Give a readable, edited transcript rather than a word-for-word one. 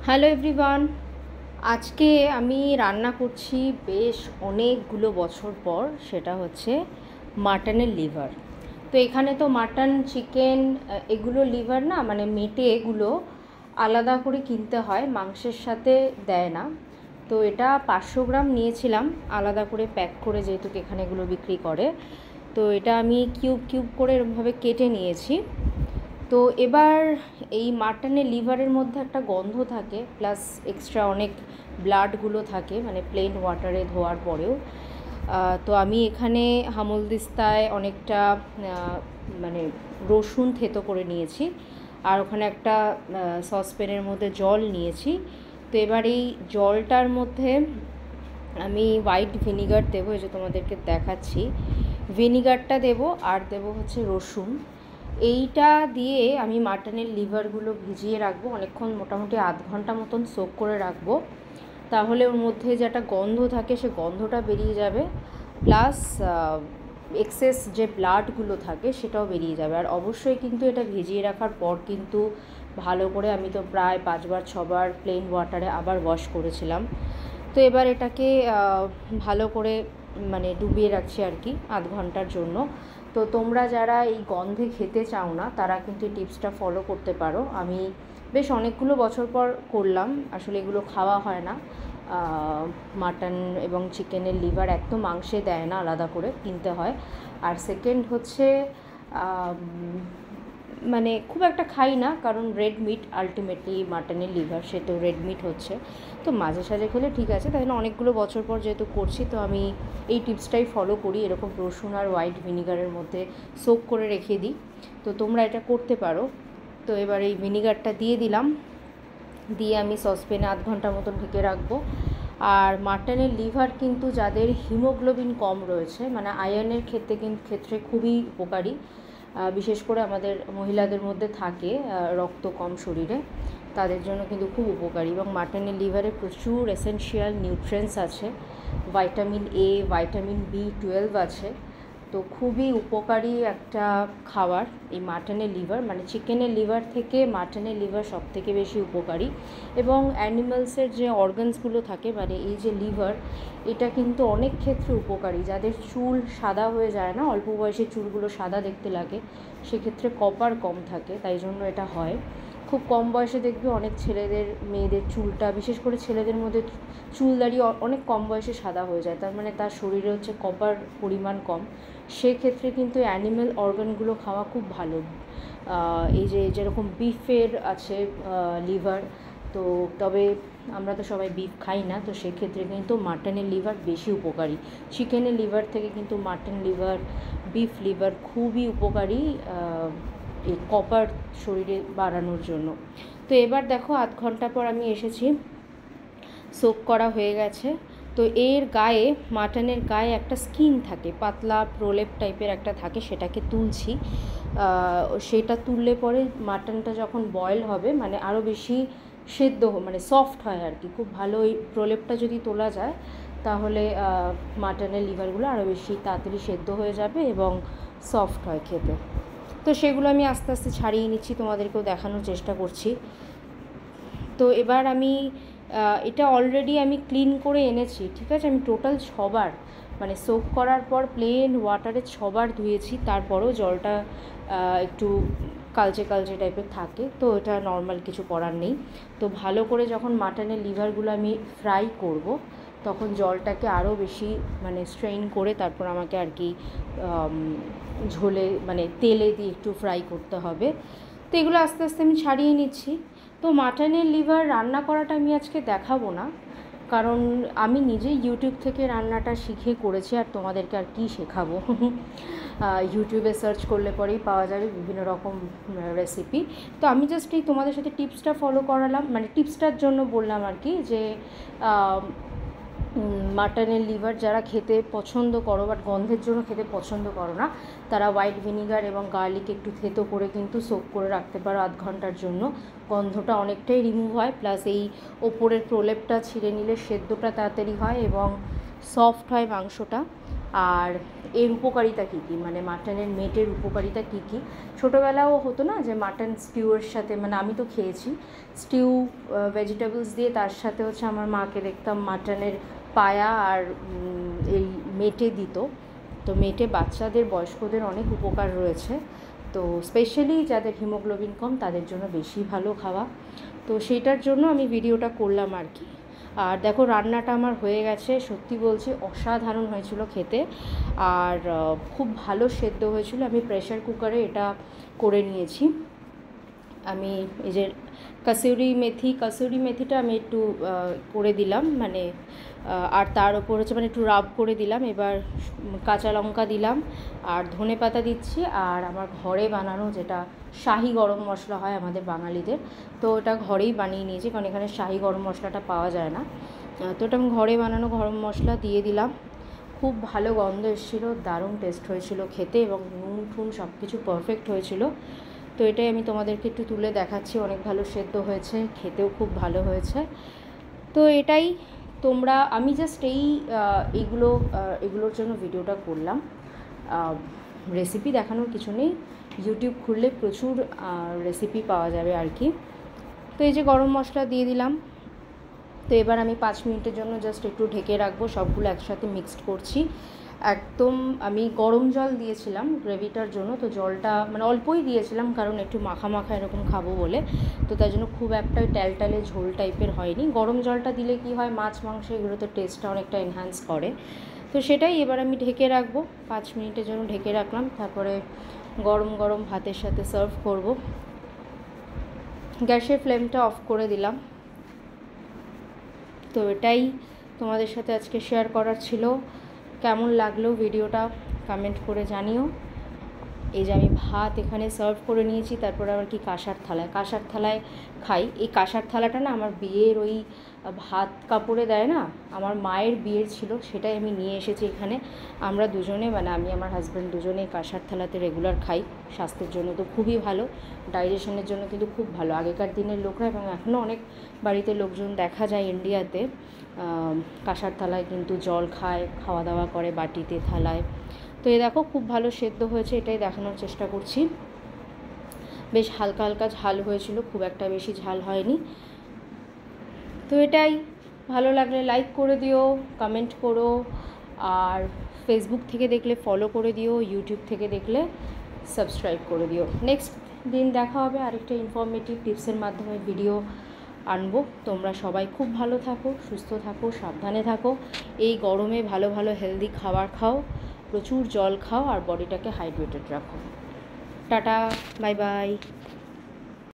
Hello everyone, আজকে আমি রান্না করছি বেশ অনেকগুলো বছর পর। সেটা হচ্ছে মাটনের লিভার। তো এখানে তো মাটন, চিকেন এগুলো লিভার না, মানে মেটে এগুলো আলাদা করে কিনতে হয়, মাংসের সাথে দেয় না। তো এটা 500 গ্রাম নিয়েছিলাম আলাদা করে প্যাক করে, যেহেতু এখানে এগুলো বিক্রি করে। তো এটা আমি কিউব কিউব করে এরকমভাবে কেটে নিয়েছি। তো এবার এই মাটনের লিভারের মধ্যে একটা গন্ধ থাকে, প্লাস এক্সট্রা অনেক ব্লাডগুলো থাকে, মানে প্লেন ওয়াটারে ধোয়ার পরেও। তো আমি এখানে হামলদিস্তায় অনেকটা মানে রসুন থেতো করে নিয়েছি, আর ওখানে একটা সসপ্যানের মধ্যে জল নিয়েছি। তো এবার এই জলটার মধ্যে আমি হোয়াইট ভিনিগার দেবো, এই যে তোমাদেরকে দেখাচ্ছি। ভিনিগারটা দেবো, আর দেবো হচ্ছে রসুন। এইটা দিয়ে আমি মাটনের লিভারগুলো ভিজিয়ে রাখবো অনেকক্ষণ, মোটামুটি আধ ঘন্টা মতন সোক করে রাখবো। তাহলে ওর মধ্যে যে একটা গন্ধ থাকে, সে গন্ধটা বেরিয়ে যাবে, প্লাস এক্সেস যে ব্লাডগুলো থাকে সেটাও বেরিয়ে যাবে। আর অবশ্যই কিন্তু এটা ভিজিয়ে রাখার পর কিন্তু ভালো করে, আমি তো প্রায় 5বার 6বার প্লেন ওয়াটারে আবার ওয়াশ করেছিলাম। তো এবার এটাকে ভালো করে মানে ডুবিয়ে রাখছি আর কি আধ ঘন্টার জন্য। তো তোমরা যারা এই গন্ধে খেতে চাও না, তারা কিন্তু এই টিপসটা ফলো করতে পারো। আমি বেশ অনেকগুলো বছর পর করলাম, আসলে এগুলো খাওয়া হয় না। মাটন এবং চিকেনের লিভার একদম মাংসে দেয় না, আলাদা করে কিনতে হয়। আর সেকেন্ড হচ্ছে মানে খুব একটা খাই না, কারণ রেড মিট আলটিমেটলি মাটনের লিভার, সে তো রেড মিট হচ্ছে। তো মাঝে সাঝে খেলে ঠিক আছে, তাই জন্য অনেকগুলো বছর পর যেহেতু করছি, তো আমি এই টিপসটাই ফলো করি, এরকম রসুন আর হোয়াইট ভিনিগারের মধ্যে সোক করে রেখে দিই। তো তোমরা এটা করতে পারো। তো এবার এই ভিনিগারটা দিয়ে দিলাম, দিয়ে আমি সসপ্যানে আধ ঘন্টা মতন ঢেকে রাখবো। আর মাটনের লিভার কিন্তু যাদের হিমোগ্লোবিন কম রয়েছে, মানে আয়রনের ক্ষেত্রে খুবই উপকারী। বিশেষ করে আমাদের মহিলাদের মধ্যে থাকে রক্ত কম শরীরে, তাদের জন্য কিন্তু খুব উপকারী। এবং মাটনের লিভারে প্রচুর এসেনশিয়াল নিউট্রিয়েন্টস আছে, ভাইটামিন এ, ভাইটামিন বি12 আছে। তো খুবই উপকারী একটা খাবার এই মাটনের লিভার, মানে চিকেনের লিভার থেকে মাটনের লিভার সব থেকে বেশি উপকারী। এবং অ্যানিমালসের যে অর্গানসগুলো থাকে, মানে এই যে লিভার, এটা কিন্তু অনেক ক্ষেত্রে উপকারী। যাদের চুল সাদা হয়ে যায় না, অল্প বয়সে চুলগুলো সাদা দেখতে লাগে, সেক্ষেত্রে কপার কম থাকে, তাই জন্য এটা হয়। খুব কম বয়সে দেখবে অনেক ছেলেদের মেয়েদের চুলটা, বিশেষ করে ছেলেদের মধ্যে চুল দাড়ি অনেক কম বয়সে সাদা হয়ে যায়, তার মানে তার শরীরে হচ্ছে কপার পরিমাণ কম। সেক্ষেত্রে কিন্তু অ্যানিম্যাল অর্গানগুলো খাওয়া খুব ভালো। এই যে যেরকম বিফের আছে লিভার, তো তবে আমরা তো সবাই বিফ খাই না, তো সেক্ষেত্রে কিন্তু মাটনের লিভার বেশি উপকারী। চিকেনের লিভার থেকে কিন্তু মাটন লিভার, বিফ লিভার খুবই উপকারী এই কপার শরীরে বাড়ানোর জন্য। তো এবার দেখো আধ ঘন্টা পর আমি এসেছি, সোক করা হয়ে গেছে। তো এর গায়ে, মাটনের গায়ে একটা স্কিন থাকে, পাতলা প্রলেপ টাইপের একটা থাকে, সেটাকে তুলছি। সেটা তুললে পরে মাটনটা যখন বয়েল হবে, মানে আরও বেশি সেদ্ধ, মানে সফট হয় আর কি, খুব ভালো। ওই প্রলেপটা যদি তোলা যায়, তাহলে মাটনের লিভারগুলো আরও বেশি তাড়াতাড়ি সেদ্ধ হয়ে যাবে এবং সফট হয় খেতে। তো সেগুলো আমি আস্তে আস্তে ছাড়িয়ে নিচ্ছি, তোমাদেরকেও দেখানোর চেষ্টা করছি। তো এবার আমি এটা অলরেডি আমি ক্লিন করে এনেছি, ঠিক আছে। আমি টোটাল 6বার, মানে সোক করার পর প্লেন ওয়াটারে 6বার ধুয়েছি, তারপরেও জলটা একটু কালচে কালচে টাইপের থাকে, তো এটা নর্মাল, কিছু করার নেই। তো ভালো করে যখন মাটনের লিভারগুলো আমি ফ্রাই করব, তখন জলটাকে আরও বেশি মানে স্ট্রেইন করে তারপর আমাকে আর কি ঝোলে, মানে তেলে দিয়ে একটু ফ্রাই করতে হবে। তো এগুলো আস্তে আস্তে আমি ছাড়িয়ে নিচ্ছি। তো মাটনের লিভার রান্না করাটা আমি আজকে দেখাবো না, কারণ আমি নিজে ইউটিউব থেকে রান্নাটা শিখে করেছি, আর তোমাদেরকে আর কি শেখাবো। ইউটিউবে সার্চ করলে পরেই পাওয়া যাবে বিভিন্ন রকম রেসিপি। তো আমি জাস্ট এই তোমাদের সাথে টিপসটা ফলো করালাম, মানে টিপসটার জন্য বললাম আর কি, যে মাটনের লিভার যারা খেতে পছন্দ করো, বাট গন্ধের জন্য খেতে পছন্দ করো না, তারা হোয়াইট ভিনিগার এবং গার্লিক একটু থেতো করে কিন্তু সোক করে রাখতে পারো আধ ঘন্টার জন্য। গন্ধটা অনেকটাই রিমুভ হয়, প্লাস এই ওপরের প্রলেপটা ছিঁড়ে নিলে সেদ্ধটা তাড়াতাড়ি হয় এবং সফট হয় মাংসটা। আর এর উপকারিতা কী কী, মানে মাটনের মেটের উপকারিতা কী কী। ছোটোবেলাও হতো না যে মাটন স্টিউয়ের সাথে, মানে আমি তো খেয়েছি স্টিউ ভেজিটেবলস দিয়ে, তার সাথে হচ্ছে আমার মাকে দেখতাম মাটনের পায়া আর এই মেটে দিত। তো মেটে বাচ্চাদের বয়স্কদের অনেক উপকার রয়েছে, তো স্পেশালি যাদের হিমোগ্লোবিন কম তাদের জন্য বেশি ভালো খাওয়া। তো সেইটার জন্য আমি ভিডিওটা করলাম আর কি। আর দেখো রান্নাটা আমার হয়ে গেছে, সত্যি বলছি অসাধারণ হয়েছিল খেতে, আর খুব ভালো সেদ্ধ হয়েছিল। আমি প্রেশার কুকারে এটা করে নিয়েছি। আমি এই যে কাসুরি মেথিটা আমি একটু করে দিলাম, মানে আর তার ওপর হচ্ছে মানে একটু রাব করে দিলাম। এবার কাঁচা লঙ্কা দিলাম আর ধনেপাতা দিচ্ছি, আর আমার ঘরে বানানো যেটা শাহি গরম মশলা হয় আমাদের বাঙালিদের, তো ওটা ঘরেই বানিয়ে নিয়েছি, কারণ এখানে শাহি গরম মশলাটা পাওয়া যায় না। তো ওটা আমি ঘরে বানানো গরম মশলা দিয়ে দিলাম। খুব ভালো গন্ধ এসেছিলো, দারুণ টেস্ট হয়েছিল খেতে, এবং নুন টুন সব কিছু পারফেক্ট হয়েছিল। তো এটাই আমি তোমাদেরকে একটু তুলে দেখাচ্ছি, অনেক ভালো সেদ্ধ হয়েছে, খেতেও খুব ভালো হয়েছে। তো এটাই আমি জাস্ট এগুলোর জন্য ভিডিওটা করলাম। রেসিপি দেখানোর কিছু নেই, ইউটিউব খুললে প্রচুর রেসিপি পাওয়া যাবে আর কি। তো এই যে গরম মশলা দিয়ে দিলাম। তো এবার আমি 5 মিনিটের জন্য জাস্ট একটু ঢেকে রাখবো, সবগুলো একসাথে মিক্সড করছি। একদম আমি গরম জল দিয়েছিলাম গ্রেভিটার জন্য, তো জলটা মানে অল্পই দিয়েছিলাম, কারণ একটু মাখা মাখা এরকম খাবো বলে, তো তাই জন্য খুব একটা ট্যালটালে ঝোল টাইপের হয়নি। গরম জলটা দিলে কি হয়, মাছ মাংস এগুলোতে টেস্টটা অনেকটা এনহ্যান্স করে। তো সেটাই এবার আমি ঢেকে রাখবো, 5 মিনিটের জন্য ঢেকে রাখলাম। তারপরে গরম গরম ভাতের সাথে সার্ভ করব। গ্যাসের ফ্লেমটা অফ করে দিলাম। তো এটাই তোমাদের সাথে আজকে শেয়ার করার ছিল। কেমন লাগলো ভিডিওটা কমেন্ট করে জানিও। এই যে আমি ভাত এখানে সার্ভ করে নিয়েছি, তারপরে আবার কি কাঁসার থালায় খাই। এই কাঁসার থালাটা না আমার বিয়ের ওই ভাত কাপড়ে দেয় না, আমার মায়ের বিয়ের ছিল, সেটাই আমি নিয়ে এসেছি এখানে। আমরা দুজনে, মানে আমি আমার হাজব্যান্ড দুজনেই কাঁসার থালাতে রেগুলার খাই। স্বাস্থ্যের জন্য তো খুবই ভালো, ডাইজেশনের জন্য কিন্তু খুব ভালো। আগেকার দিনের লোকরা, এবং এখনও অনেক বাড়িতে লোকজন দেখা যায় ইন্ডিয়াতে কাঁসার থালায় কিন্তু জল খায়, খাওয়া দাওয়া করে বাটিতে, থালায়। তো এই দেখো খুব ভালো সেদ্ধ হয়েছে, এটাই দেখানোর চেষ্টা করছি। বেশ হালকা হালকা ঝাল হয়েছিল, খুব একটা বেশি ঝাল হয়নি। তো এটাই, ভালো লাগলে লাইক করে দিও, কমেন্ট করো, আর ফেসবুক থেকে দেখলে ফলো করে দিও, ইউটিউব থেকে দেখলে সাবস্ক্রাইব করে দিও। নেক্সট দিন দেখা হবে আরেকটা ইনফরমেটিভ টিপসের মাধ্যমে ভিডিও আনবো। তোমরা সবাই খুব ভালো থাকো, সুস্থ থাকো, সাবধানে থাকো। এই গরমে ভালো ভালো হেলদি খাবার খাও, প্রচুর জল খাও, আর বডিটাকে হাইড্রেটেড রাখো। Tata, bye bye.